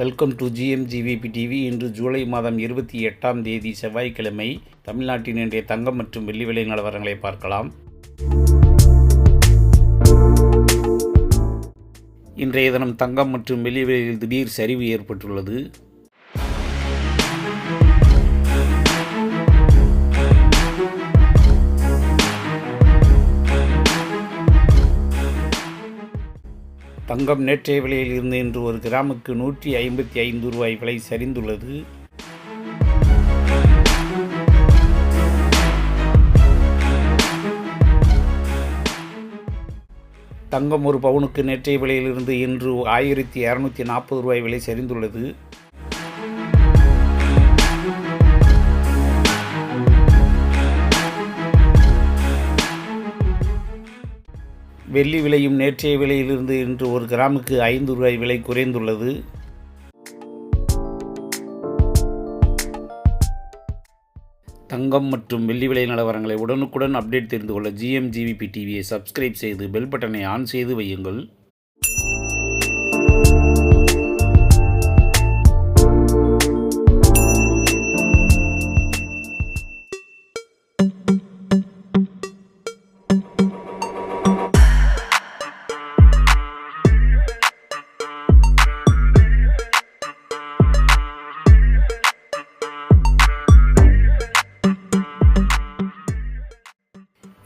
Welcome to GMGVP TV. இன்று ஜூலை மாதம் 28ஆம் தேதி செவ்வாய்க்கிழமை. தமிழ்நாட்டின் இன்றைய தங்கம் மற்றும் வெள்ளி விலை நிலவரங்களை பார்க்கலாம். இன்றைய தினம் தங்கம் மற்றும் வெள்ளி விலையில் திடீர் சரிவு ஏற்பட்டுள்ளது. தங்கம் நேற்றைய விலையில் இருந்து இன்று ஒரு கிராமுக்கு 155 ரூபாய் விலை சரிந்துள்ளது. தங்கம் ஒரு பவுனுக்கு நேற்றைய விலையில் இருந்து இன்று 1240 ரூபாய் விலை சரிந்துள்ளது. வெள்ளி விலையும் நேற்றைய விலையிலிருந்து இன்று ஒரு கிராமுக்கு 5 ரூபாய் விலை குறைந்துள்ளது. தங்கம் மற்றும் வெள்ளி விலை நிலவரங்களை உடனுக்குடன் அப்டேட் தெரிந்து கொள்ள GMGVP டிவியை சப்ஸ்கிரைப் செய்து பெல் பட்டனை ஆன் செய்து வையுங்கள்.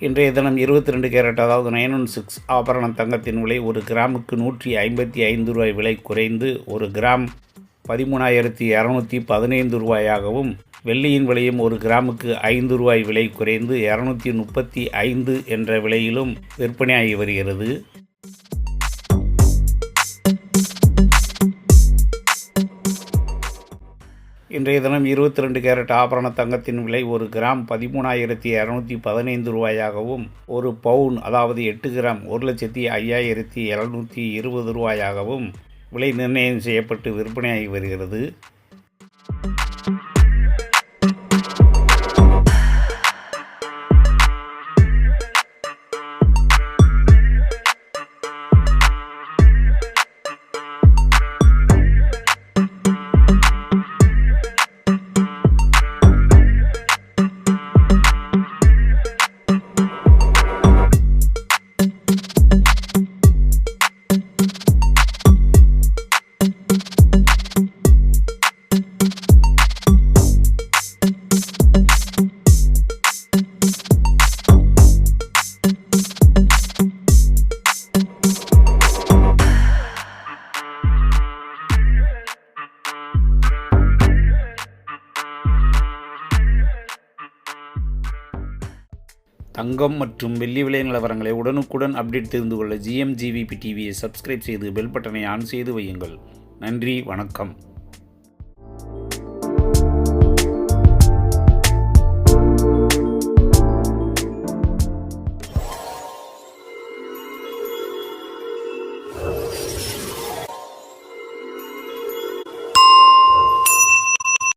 இன்றைய தினம் 22 கேரட் அதாவது 916 ஆபரண தங்கத்தின் விலை ஒரு கிராமுக்கு 155 ரூபாய் விலை குறைந்து ஒரு கிராம் 13,215 ரூபாயாகவும், வெள்ளியின் விலையும் ஒரு கிராமுக்கு 5 ரூபாய் விலை குறைந்து 235 என்ற விலையிலும் விற்பனையாகி வருகிறது. இன்றைய தினம் 22 கேரட் ஆபரண தங்கத்தின் விலை ஒரு கிராம் 13,215 ரூபாயாகவும், ஒரு பவுன் அதாவது 8 கிராம் 1,05,720 ரூபாயாகவும் விலை நிர்ணயம் செய்யப்பட்டு விற்பனையாகி வருகிறது. தங்கம் மற்றும் வெள்ளி விலை நிலவரங்களை உடனுக்குடன் அப்டேட் தெரிந்து கொள்ள GMGVP டிவியை சப்ஸ்கிரைப் செய்து பெல் பட்டனை ஆன் செய்து வையுங்கள். நன்றி, வணக்கம்.